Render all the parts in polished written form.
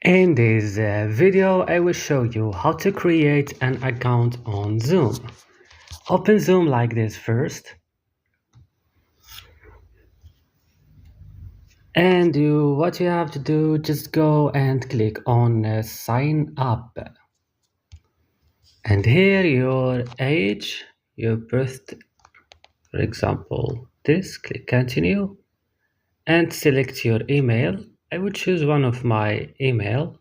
In this video, I will show you how to create an account on Zoom. Open Zoom like this first. And what you have to do, just go and click on sign up. And here your age, your birth, for example, this, click continue. And select your email. I will choose one of my email.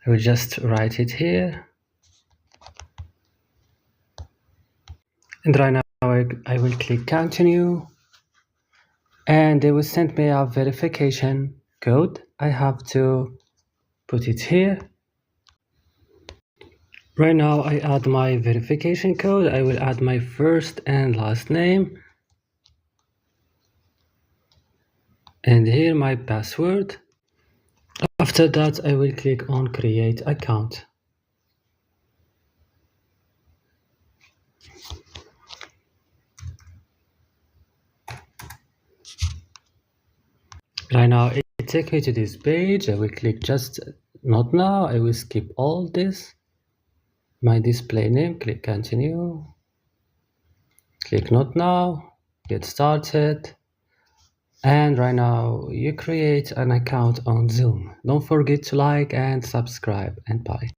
I will just write it here. And right now I will click continue. And they will send me a verification code. I have to put it here. Right now I add my verification code. I will add my first and last name. And here my password. After that I will click on create account. Right now it takes me to this page. I will click just not now. I will skip all this. My display name, click continue. Click not now, get started. And right now you create an account on Zoom. Don't forget to like and subscribe, and bye.